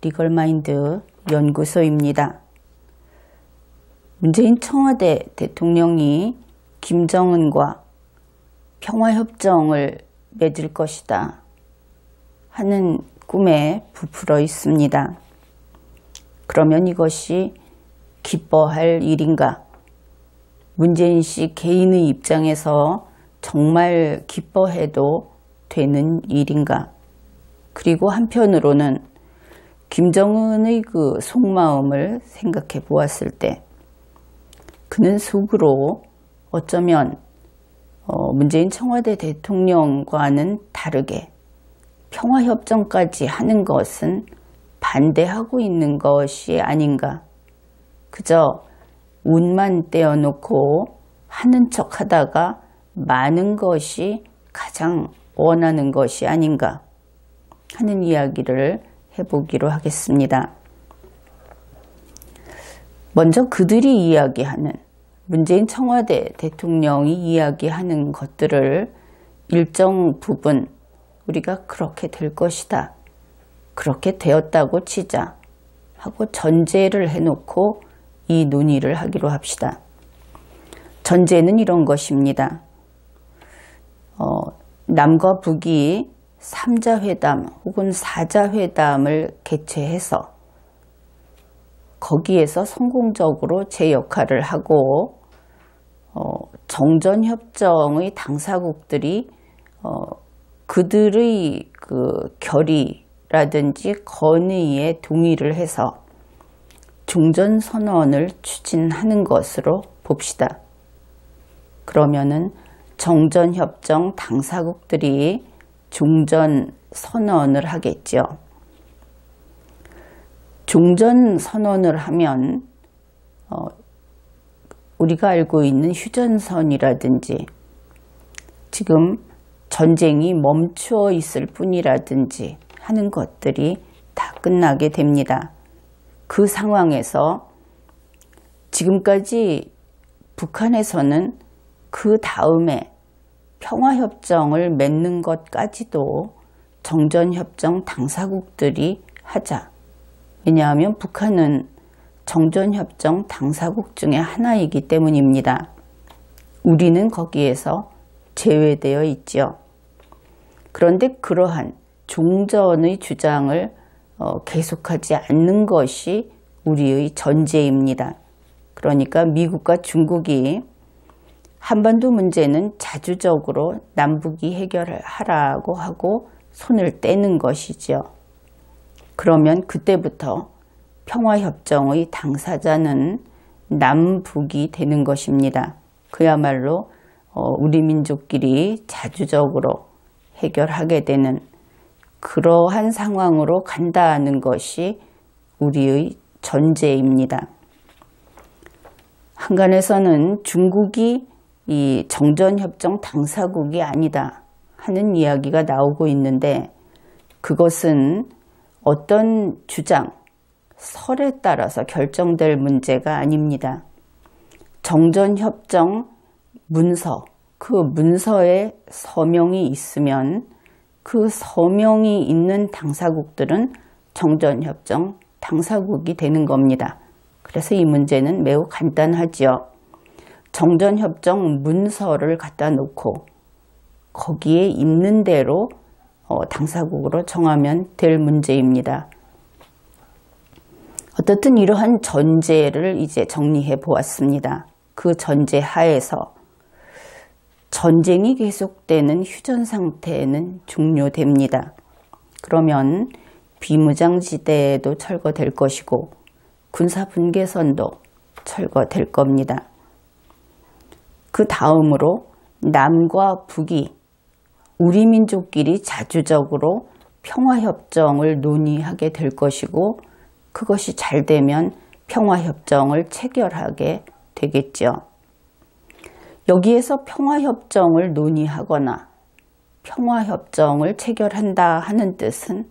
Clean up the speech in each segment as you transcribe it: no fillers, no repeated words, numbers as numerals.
리걸마인드 연구소입니다. 문재인 청와대 대통령이 김정은과 평화협정을 맺을 것이다 하는 꿈에 부풀어 있습니다. 그러면 이것이 기뻐할 일인가? 문재인 씨 개인의 입장에서 정말 기뻐해도 되는 일인가? 그리고 한편으로는 김정은의 그 속마음을 생각해 보았을 때 그는 속으로 어쩌면 문재인 청와대 대통령과는 다르게 평화협정까지 하는 것은 반대하고 있는 것이 아닌가. 그저 운만 떼어놓고 하는 척 하다가 많은 것이 가장 원하는 것이 아닌가 하는 이야기를 해보기로 하겠습니다. 먼저 그들이 이야기하는 문재인 청와대 대통령이 이야기하는 것들을 일정 부분 우리가 그렇게 될 것이다. 그렇게 되었다고 치자 하고 전제를 해놓고 이 논의를 하기로 합시다. 전제는 이런 것입니다. 남과 북이 3자 회담 혹은 4자 회담을 개최해서 거기에서 성공적으로 제 역할을 하고 정전협정의 당사국들이 그들의 그 결의라든지 건의에 동의를 해서 종전선언을 추진하는 것으로 봅시다. 그러면은 정전협정 당사국들이 종전선언을 하겠죠. 종전선언을 하면 우리가 알고 있는 휴전선이라든지 지금 전쟁이 멈추어 있을 뿐이라든지 하는 것들이 다 끝나게 됩니다. 그 상황에서 지금까지 북한에서는 그 다음에 평화협정을 맺는 것까지도 정전협정 당사국들이 하자. 왜냐하면 북한은 정전협정 당사국 중에 하나이기 때문입니다. 우리는 거기에서 제외되어 있죠. 그런데 그러한 종전의 주장을 계속하지 않는 것이 우리의 전제입니다. 그러니까 미국과 중국이 한반도 문제는 자주적으로 남북이 해결하라고 하고 손을 떼는 것이죠. 그러면 그때부터 평화협정의 당사자는 남북이 되는 것입니다. 그야말로 우리 민족끼리 자주적으로 해결하게 되는 그러한 상황으로 간다는 것이 우리의 전제입니다. 한간에서는 중국이 이 정전협정 당사국이 아니다 하는 이야기가 나오고 있는데 그것은 어떤 주장, 설에 따라서 결정될 문제가 아닙니다. 정전협정 문서, 그 문서에 서명이 있으면 그 서명이 있는 당사국들은 정전협정 당사국이 되는 겁니다. 그래서 이 문제는 매우 간단하지요. 정전협정 문서를 갖다 놓고 거기에 있는 대로 당사국으로 정하면 될 문제입니다. 어떻든 이러한 전제를 이제 정리해 보았습니다. 그 전제 하에서 전쟁이 계속되는 휴전 상태는 종료됩니다. 그러면 비무장지대도 철거될 것이고 군사분계선도 철거될 겁니다. 그 다음으로 남과 북이 우리 민족끼리 자주적으로 평화협정을 논의하게 될 것이고 그것이 잘 되면 평화협정을 체결하게 되겠죠. 여기에서 평화협정을 논의하거나 평화협정을 체결한다 하는 뜻은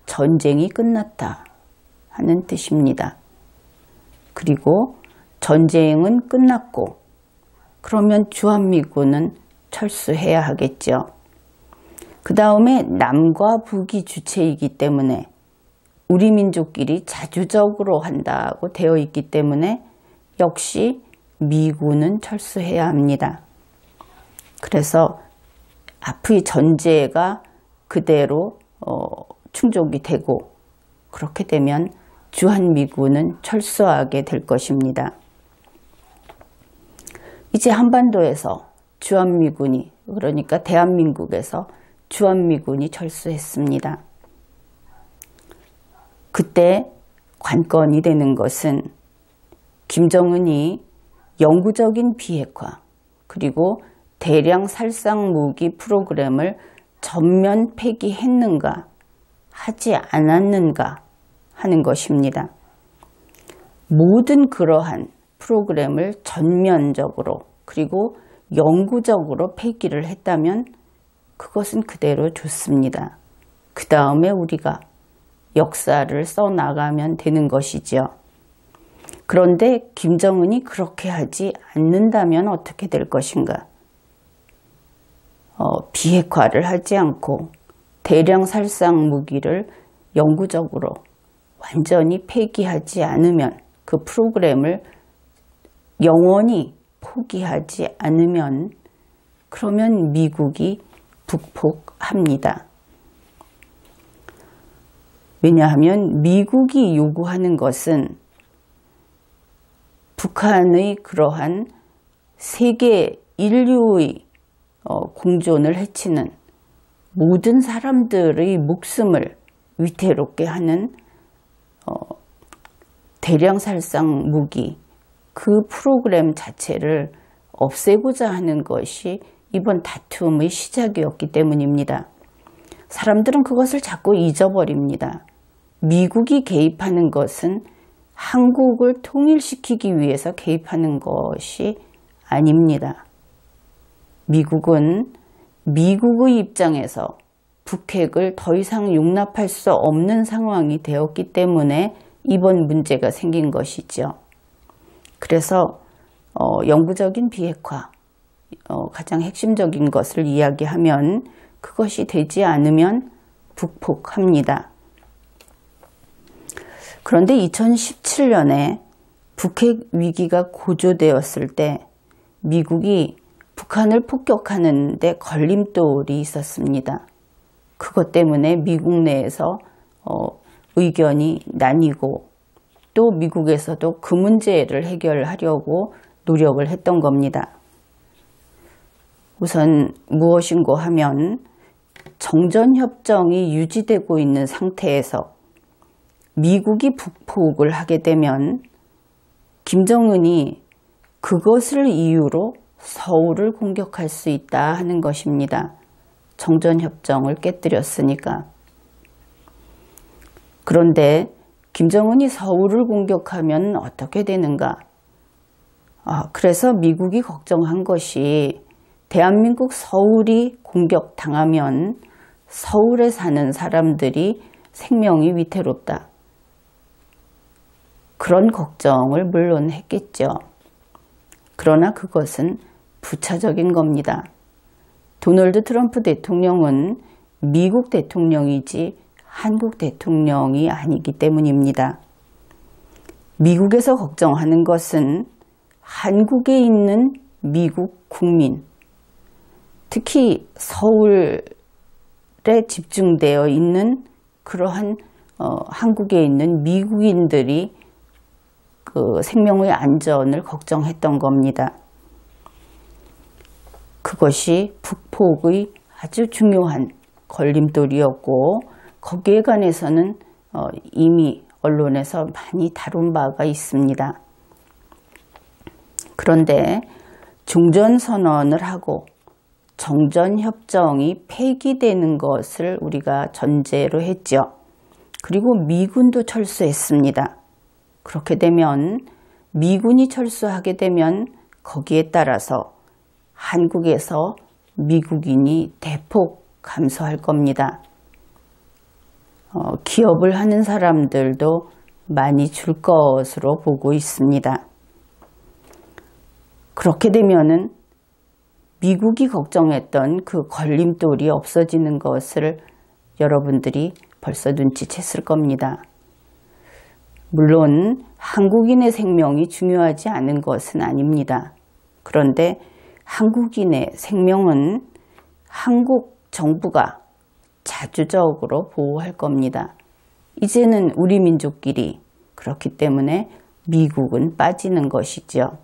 전쟁이 끝났다 하는 뜻입니다. 그리고 전쟁은 끝났고 그러면 주한미군은 철수해야 하겠죠. 그 다음에 남과 북이 주체이기 때문에 우리 민족끼리 자주적으로 한다고 되어 있기 때문에 역시 미군은 철수해야 합니다. 그래서 앞의 전제가 그대로 충족이 되고 그렇게 되면 주한미군은 철수하게 될 것입니다. 이제 한반도에서 주한미군이, 그러니까 대한민국에서 주한미군이 철수했습니다. 그때 관건이 되는 것은 김정은이 영구적인 비핵화 그리고 대량 살상 무기 프로그램을 전면 폐기했는가 하지 않았는가 하는 것입니다. 모든 그러한 프로그램을 전면적으로 그리고 영구적으로 폐기를 했다면 그것은 그대로 좋습니다. 그 다음에 우리가 역사를 써나가면 되는 것이죠. 그런데 김정은이 그렇게 하지 않는다면 어떻게 될 것인가? 비핵화를 하지 않고 대량 살상 무기를 영구적으로 완전히 폐기하지 않으면, 그 프로그램을 영원히 포기하지 않으면, 그러면 미국이 북폭합니다. 왜냐하면 미국이 요구하는 것은 북한의 그러한 세계 인류의 공존을 해치는 모든 사람들의 목숨을 위태롭게 하는 대량 살상 무기, 그 프로그램 자체를 없애고자 하는 것이 이번 다툼의 시작이었기 때문입니다. 사람들은 그것을 자꾸 잊어버립니다. 미국이 개입하는 것은 한국을 통일시키기 위해서 개입하는 것이 아닙니다. 미국은 미국의 입장에서 북핵을 더 이상 용납할 수 없는 상황이 되었기 때문에 이번 문제가 생긴 것이죠. 그래서 영구적인 비핵화, 가장 핵심적인 것을 이야기하면 그것이 되지 않으면 북폭합니다. 그런데 2017년에 북핵 위기가 고조되었을 때 미국이 북한을 폭격하는 데 걸림돌이 있었습니다. 그것 때문에 미국 내에서 의견이 나뉘고 또 미국에서도 그 문제를 해결하려고 노력을 했던 겁니다. 우선 무엇인고 하면 정전협정이 유지되고 있는 상태에서 미국이 북폭을 하게 되면 김정은이 그것을 이유로 서울을 공격할 수 있다 하는 것입니다. 정전협정을 깨뜨렸으니까. 그런데 김정은이 서울을 공격하면 어떻게 되는가? 그래서 미국이 걱정한 것이 대한민국 서울이 공격당하면 서울에 사는 사람들이 생명이 위태롭다. 그런 걱정을 물론 했겠죠. 그러나 그것은 부차적인 겁니다. 도널드 트럼프 대통령은 미국 대통령이지 한국 대통령이 아니기 때문입니다. 미국에서 걱정하는 것은 한국에 있는 미국 국민, 특히 서울에 집중되어 있는 그러한 한국에 있는 미국인들이 그 생명의 안전을 걱정했던 겁니다. 그것이 북폭의 아주 중요한 걸림돌이었고 거기에 관해서는 이미 언론에서 많이 다룬 바가 있습니다. 그런데 종전선언을 하고 정전협정이 폐기되는 것을 우리가 전제로 했죠. 그리고 미군도 철수했습니다. 그렇게 되면 미군이 철수하게 되면 거기에 따라서 한국에서 미국인이 대폭 감소할 겁니다. 기업을 하는 사람들도 많이 줄 것으로 보고 있습니다. 그렇게 되면은 미국이 걱정했던 그 걸림돌이 없어지는 것을 여러분들이 벌써 눈치챘을 겁니다. 물론 한국인의 생명이 중요하지 않은 것은 아닙니다. 그런데 한국인의 생명은 한국 정부가 자주적으로 보호할 겁니다. 이제는 우리 민족끼리 그렇기 때문에 미국은 빠지는 것이죠.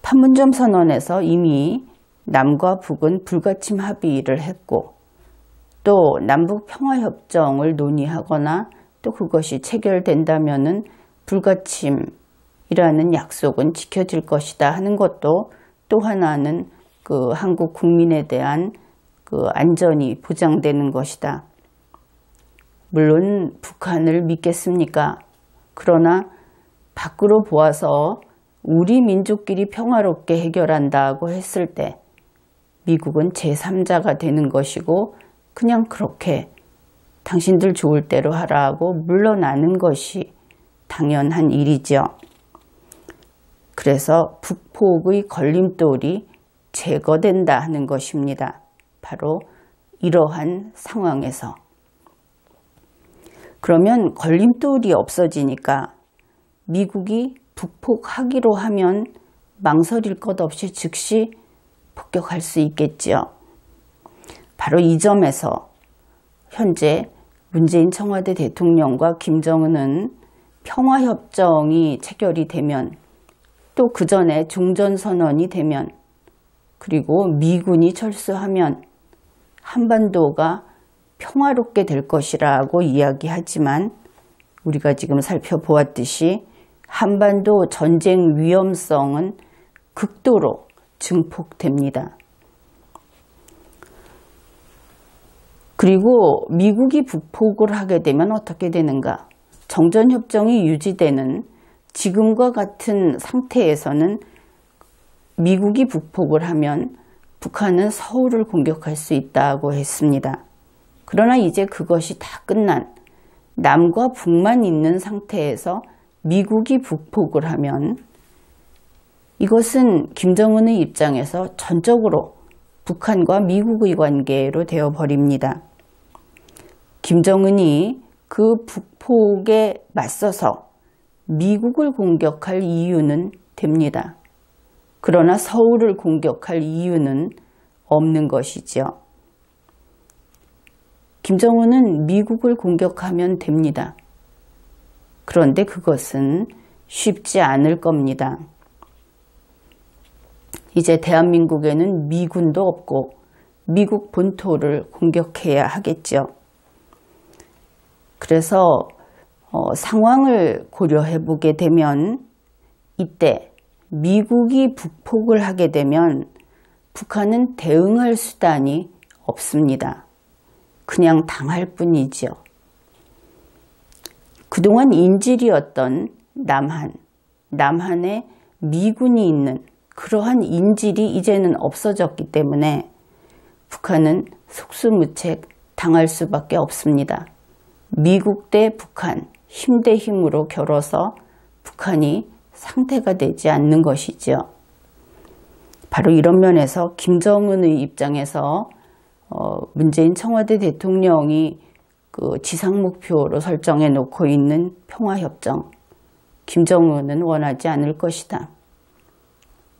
판문점 선언에서 이미 남과 북은 불가침 합의를 했고 또 남북 평화협정을 논의하거나 또 그것이 체결된다면은 불가침이라는 약속은 지켜질 것이다 하는 것도 또 하나는 그 한국 국민에 대한 그 안전이 보장되는 것이다. 물론 북한을 믿겠습니까? 그러나 밖으로 보아서 우리 민족끼리 평화롭게 해결한다고 했을 때 미국은 제3자가 되는 것이고 그냥 그렇게 당신들 좋을 대로 하라고 물러나는 것이 당연한 일이죠. 그래서 북폭의 걸림돌이 제거된다 하는 것입니다. 바로 이러한 상황에서. 그러면 걸림돌이 없어지니까 미국이 북폭하기로 하면 망설일 것 없이 즉시 폭격할 수 있겠죠. 바로 이 점에서 현재 문재인 청와대 대통령과 김정은은 평화협정이 체결이 되면 또 그 전에 종전선언이 되면 그리고 미군이 철수하면 한반도가 평화롭게 될 것이라고 이야기하지만 우리가 지금 살펴보았듯이 한반도 전쟁 위험성은 극도로 증폭됩니다. 그리고 미국이 북폭을 하게 되면 어떻게 되는가? 정전협정이 유지되는 지금과 같은 상태에서는 미국이 북폭을 하면 북한은 서울을 공격할 수 있다고 했습니다. 그러나 이제 그것이 다 끝난 남과 북만 있는 상태에서 미국이 북폭을 하면 이것은 김정은의 입장에서 전적으로 북한과 미국의 관계로 되어버립니다. 김정은이 그 북폭에 맞서서 미국을 공격할 이유는 됩니다. 그러나 서울을 공격할 이유는 없는 것이죠. 김정은은 미국을 공격하면 됩니다. 그런데 그것은 쉽지 않을 겁니다. 이제 대한민국에는 미군도 없고 미국 본토를 공격해야 하겠죠. 그래서 상황을 고려해 보게 되면 이때 미국이 북폭을 하게 되면 북한은 대응할 수단이 없습니다. 그냥 당할 뿐이죠. 그동안 인질이었던 남한에 미군이 있는 그러한 인질이 이제는 없어졌기 때문에 북한은 속수무책 당할 수밖에 없습니다. 미국 대 북한, 힘 대 힘으로 겨뤄서 북한이 상대가 되지 않는 것이죠. 바로 이런 면에서 김정은의 입장에서 문재인 청와대 대통령이 그 지상목표로 설정해 놓고 있는 평화협정, 김정은은 원하지 않을 것이다.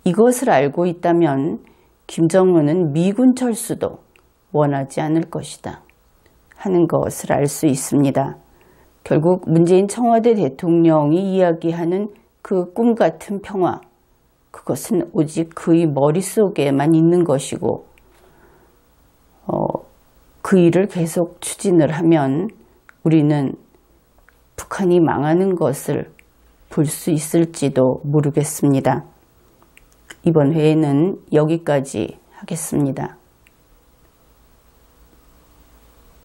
이것을 알고 있다면 김정은은 미군 철수도 원하지 않을 것이다 하는 것을 알 수 있습니다. 결국 문재인 청와대 대통령이 이야기하는 그 꿈같은 평화, 그것은 오직 그의 머릿속에만 있는 것이고 그 일을 계속 추진을 하면 우리는 북한이 망하는 것을 볼 수 있을지도 모르겠습니다. 이번 회에는 여기까지 하겠습니다.